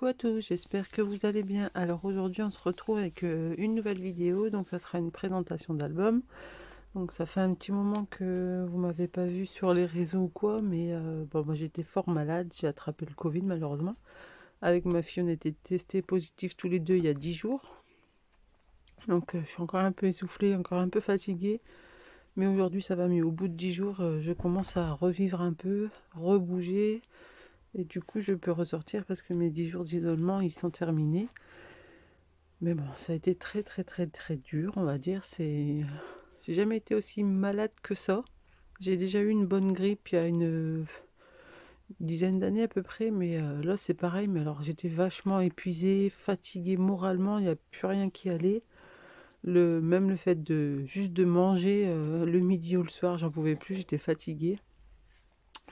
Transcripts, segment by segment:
Coucou à tous, j'espère que vous allez bien. Alors aujourd'hui on se retrouve avec une nouvelle vidéo, donc ça sera une présentation d'album. Donc ça fait un petit moment que vous m'avez pas vu sur les réseaux ou quoi, mais bon, moi j'étais fort malade, j'ai attrapé le Covid malheureusement. Avec ma fille on était testés positifs tous les deux il y a 10 jours. Donc je suis encore un peu essoufflée, encore un peu fatiguée. Mais aujourd'hui ça va mieux, au bout de 10 jours je commence à revivre un peu, rebouger. Et du coup, je peux ressortir parce que mes 10 jours d'isolement, ils sont terminés. Mais bon, ça a été très très très très dur, on va dire. J'ai jamais été aussi malade que ça. J'ai déjà eu une bonne grippe il y a une dizaine d'années à peu près, mais là c'est pareil. Mais alors j'étais vachement épuisée, fatiguée moralement, il n'y a plus rien qui allait. Même le fait de juste de manger le midi ou le soir, j'en pouvais plus, j'étais fatiguée.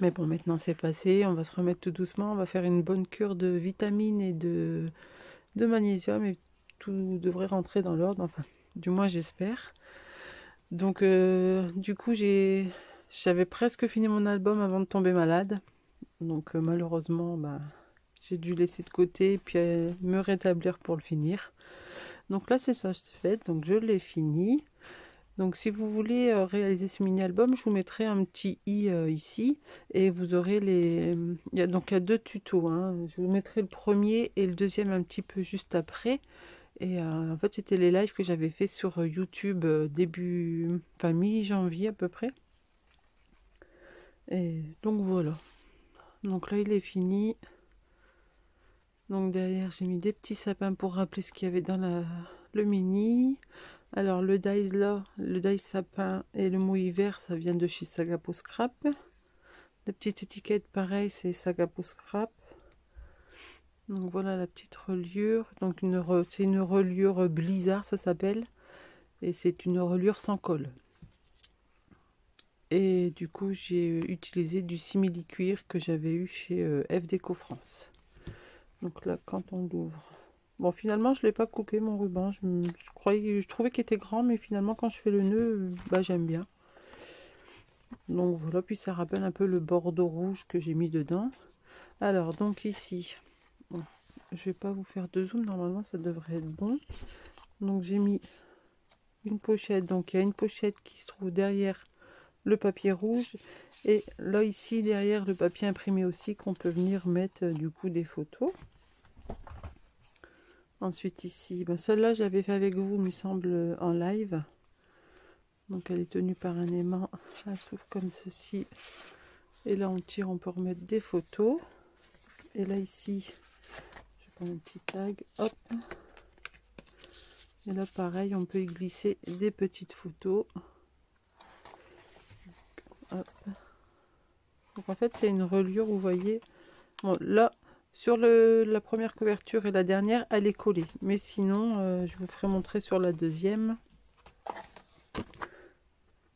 Mais bon, maintenant c'est passé, on va se remettre tout doucement, on va faire une bonne cure de vitamines et de magnésium et tout devrait rentrer dans l'ordre, enfin, du moins j'espère. Donc du coup j'avais presque fini mon album avant de tomber malade. Donc malheureusement, bah, j'ai dû laisser de côté et puis me rétablir pour le finir. Donc là c'est ça, je fait, donc je l'ai fini. Donc si vous voulez réaliser ce mini-album, je vous mettrai un petit i ici et vous aurez les... il y a deux tutos, hein. Je vous mettrai le premier et le deuxième un petit peu juste après. Et en fait, c'était les lives que j'avais fait sur YouTube enfin mi-janvier à peu près. Et donc voilà. Donc là, il est fini. Donc derrière, j'ai mis des petits sapins pour rappeler ce qu'il y avait dans le mini. Alors le dice là, le dice sapin et le mot hiver, ça vient de chez Sagapo Scrap. La petite étiquette, pareil, c'est Sagapo Scrap. Donc voilà la petite reliure. Donc c'est une reliure Blizzard, ça s'appelle. Et c'est une reliure sans colle. Et du coup, j'ai utilisé du simili-cuir que j'avais eu chez F Déco France. Donc là, quand on l'ouvre... Bon, finalement, je ne l'ai pas coupé, mon ruban. Je trouvais qu'il était grand, mais finalement, quand je fais le nœud, bah, j'aime bien. Donc voilà, puis ça rappelle un peu le bordeaux rouge que j'ai mis dedans. Alors, donc ici, bon, je vais pas vous faire de zoom, normalement, ça devrait être bon. Donc j'ai mis une pochette. Donc il y a une pochette qui se trouve derrière le papier rouge et là ici derrière le papier imprimé aussi qu'on peut venir mettre du coup des photos. Ensuite ici, ben celle-là j'avais fait avec vous, il me semble, en live. Donc elle est tenue par un aimant, elle s'ouvre comme ceci et là on tire, on peut remettre des photos. Et là ici, je prends un petit tag, hop, et là pareil on peut y glisser des petites photos. Hop. Donc en fait c'est une reliure, vous voyez. Bon, là, sur la première couverture et la dernière, elle est collée. Mais sinon, je vous ferai montrer sur la deuxième.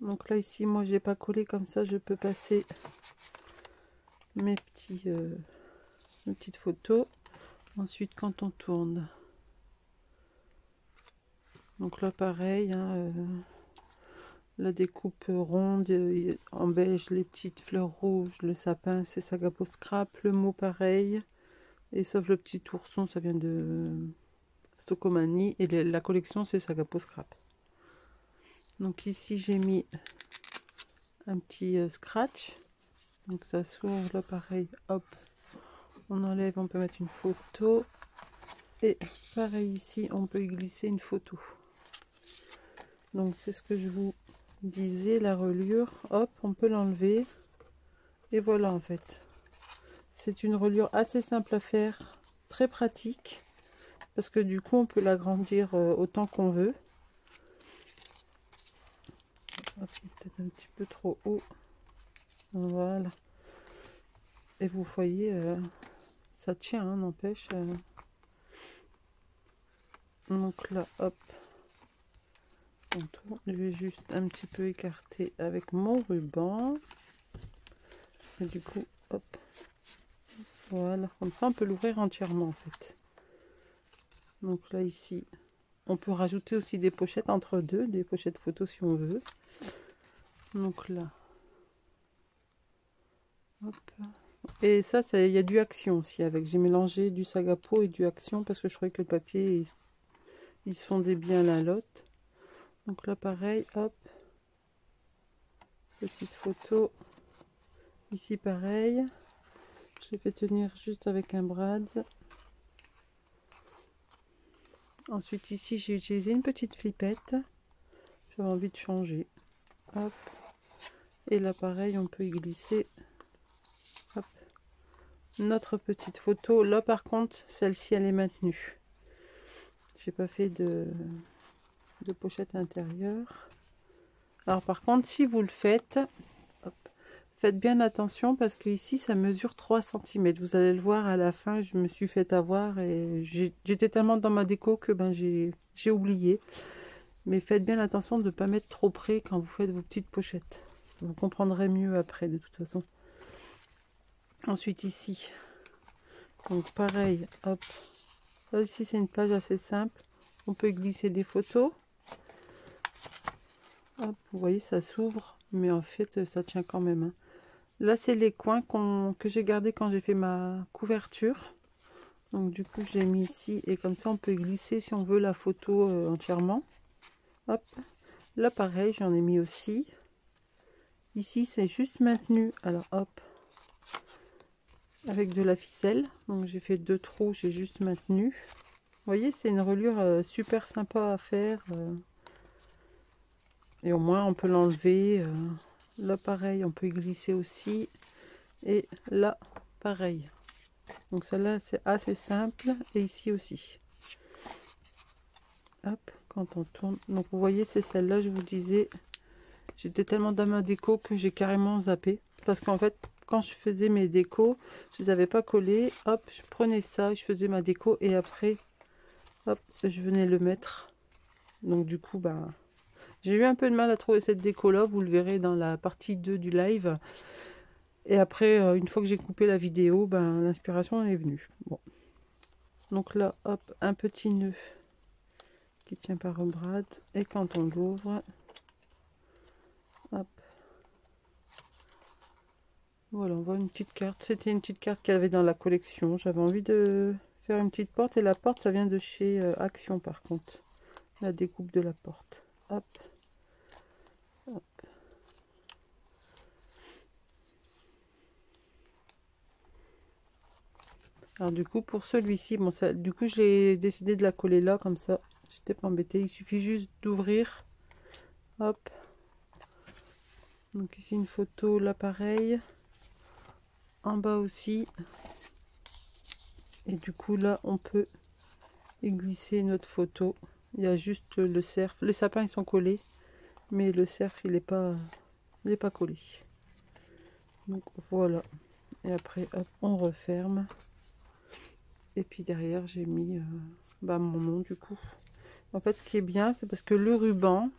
Donc là, ici, moi, j'ai pas collé comme ça. Je peux passer mes petites photos. Ensuite, quand on tourne. Donc là, pareil, hein, la découpe ronde, en beige, les petites fleurs rouges, le sapin, c'est Sagapo Scrap. Le mot, pareil. Et sauf le petit ourson, ça vient de Stocomanie. Et la collection, c'est Sagapo Scrap. Donc ici, j'ai mis un petit scratch. Donc ça s'ouvre là, pareil. Hop, on enlève, on peut mettre une photo. Et pareil ici, on peut y glisser une photo. Donc c'est ce que je vous disais, la reliure. Hop, on peut l'enlever. Et voilà en fait. C'est une reliure assez simple à faire, très pratique. Parce que du coup, on peut l'agrandir autant qu'on veut. Peut-être un petit peu trop haut. Voilà. Et vous voyez, ça tient, hein, n'empêche. Donc là, hop. On tourne. Je vais juste un petit peu écarter avec mon ruban. Et du coup, hop. Voilà. Comme ça, on peut l'ouvrir entièrement, en fait. Donc là, ici, on peut rajouter aussi des pochettes entre deux, des pochettes photos si on veut. Donc là, hop. Et ça, il y a du Action aussi avec. J'ai mélangé du Sagapo et du Action parce que je croyais que le papier, il se fondait bien l'un l'autre. Donc là, pareil, hop. Petite photo. Ici, pareil. Je l'ai fait tenir juste avec un brad. Ensuite, ici, j'ai utilisé une petite flippette. J'avais envie de changer. Hop. Et là, pareil, on peut y glisser. Hop. Notre petite photo. Là, par contre, celle-ci, elle est maintenue. J'ai pas fait de pochette intérieure. Alors, par contre, si vous le faites, hop, faites bien attention parce que ici, ça mesure 3 cm. Vous allez le voir à la fin, je me suis fait avoir et j'étais tellement dans ma déco que ben, j'ai oublié. Mais faites bien attention de ne pas mettre trop près quand vous faites vos petites pochettes. Vous comprendrez mieux après, de toute façon. Ensuite, ici, donc pareil, hop. Là, ici, c'est une page assez simple. On peut glisser des photos. Hop, vous voyez, ça s'ouvre, mais en fait, ça tient quand même. Hein. Là, c'est les coins que j'ai gardés quand j'ai fait ma couverture. Donc, du coup, je l'ai mis ici. Et comme ça, on peut glisser si on veut la photo entièrement. Hop. Là, pareil, j'en ai mis aussi. Ici, c'est juste maintenu. Alors, hop. Avec de la ficelle. Donc, j'ai fait 2 trous, j'ai juste maintenu. Vous voyez, c'est une reliure super sympa à faire. Et au moins, on peut l'enlever. Là, pareil, on peut y glisser aussi. Et là, pareil. Donc, celle-là, c'est assez simple. Et ici aussi. Hop, quand on tourne. Donc, vous voyez, c'est celle-là, je vous disais. J'étais tellement dans ma déco que j'ai carrément zappé. Parce qu'en fait, quand je faisais mes décos, je les avais pas collés. Hop, je prenais ça, je faisais ma déco. Et après, hop, je venais le mettre. Donc, du coup, bah... J'ai eu un peu de mal à trouver cette déco là, vous le verrez dans la partie 2 du live. Et après, une fois que j'ai coupé la vidéo, ben, l'inspiration est venue. Bon. Donc là, hop, un petit nœud qui tient par un brad. Et quand on l'ouvre, hop. Voilà, on voit une petite carte. C'était une petite carte qu'il y avait dans la collection. J'avais envie de faire une petite porte. Et la porte, ça vient de chez Action par contre. La découpe de la porte. Hop. Hop. Alors du coup pour celui-ci, bon ça, du coup je l'ai décidé de la coller là comme ça. J'étais pas embêtée. Il suffit juste d'ouvrir. Hop. Donc ici une photo, là pareil. En bas aussi. Et du coup là on peut y glisser notre photo. Il y a juste le cerf. Les sapins ils sont collés. Mais le cerf il n'est pas collé. Donc voilà. Et après hop, on referme. Et puis derrière j'ai mis mon nom du coup. En fait ce qui est bien c'est parce que le ruban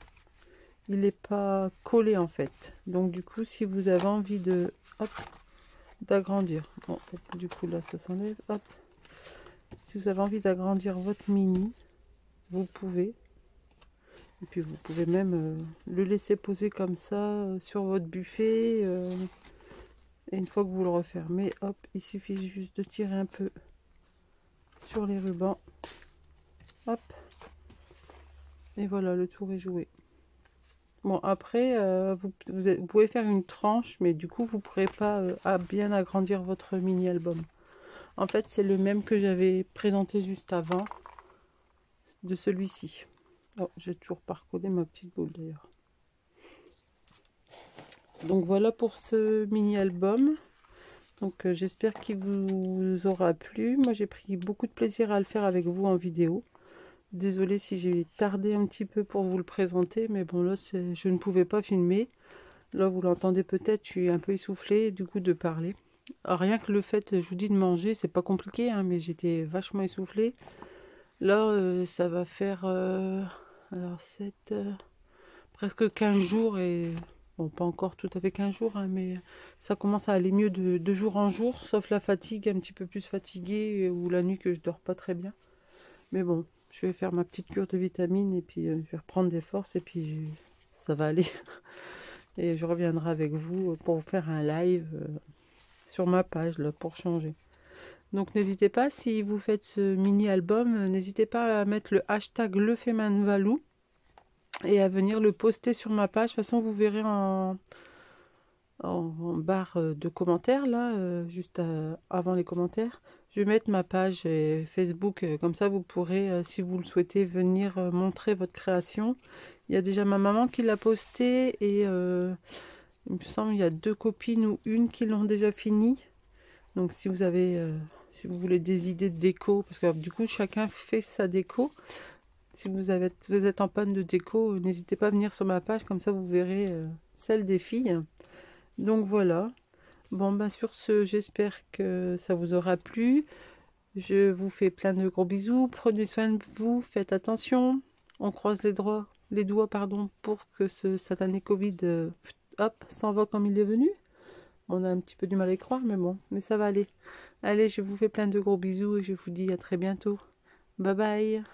il n'est pas collé en fait. Donc du coup si vous avez envie de d'agrandir. Bon, du coup là ça s'enlève. Hop. Si vous avez envie d'agrandir votre mini, vous pouvez. Et puis vous pouvez même le laisser poser comme ça sur votre buffet. Et une fois que vous le refermez, hop, il suffit juste de tirer un peu sur les rubans. Hop. Et voilà, le tour est joué. Bon, après, vous pouvez faire une tranche, mais du coup, vous ne pourrez pas bien agrandir votre mini-album. En fait, c'est le même que j'avais présenté juste avant de celui-ci. Oh, j'ai toujours pas recollé ma petite boule d'ailleurs. Donc voilà pour ce mini-album. Donc j'espère qu'il vous aura plu. Moi, j'ai pris beaucoup de plaisir à le faire avec vous en vidéo. Désolée si j'ai tardé un petit peu pour vous le présenter, mais bon là je ne pouvais pas filmer. Là vous l'entendez peut-être, je suis un peu essoufflée du coup de parler. Alors, rien que le fait, je vous dis de manger, c'est pas compliqué, hein, mais j'étais vachement essoufflée. Là ça va faire alors 7, presque 15 jours et bon pas encore tout à fait 15 jours, hein, mais ça commence à aller mieux de jour en jour, sauf la fatigue, un petit peu plus fatiguée ou la nuit que je dors pas très bien. Mais bon. Je vais faire ma petite cure de vitamines et puis je vais reprendre des forces et puis ça va aller. Et je reviendrai avec vous pour vous faire un live sur ma page là pour changer. Donc n'hésitez pas, si vous faites ce mini album, n'hésitez pas à mettre le hashtag LeFemanValou et à venir le poster sur ma page. De toute façon, vous verrez en barre de commentaires là, juste avant les commentaires. Je vais mettre ma page Facebook, comme ça vous pourrez, si vous le souhaitez, venir montrer votre création. Il y a déjà ma maman qui l'a posté et il me semble il y a 2 copines ou une qui l'ont déjà fini. Donc si vous avez, si vous voulez des idées de déco, parce que du coup chacun fait sa déco. Si vous êtes en panne de déco, n'hésitez pas à venir sur ma page, comme ça vous verrez celle des filles. Donc voilà. Bon ben sur ce, j'espère que ça vous aura plu. Je vous fais plein de gros bisous. Prenez soin de vous, faites attention. On croise les doigts pardon, pour que ce satané Covid hop, s'envole comme il est venu. On a un petit peu du mal à y croire, mais bon, mais ça va aller. Allez, je vous fais plein de gros bisous et je vous dis à très bientôt. Bye bye.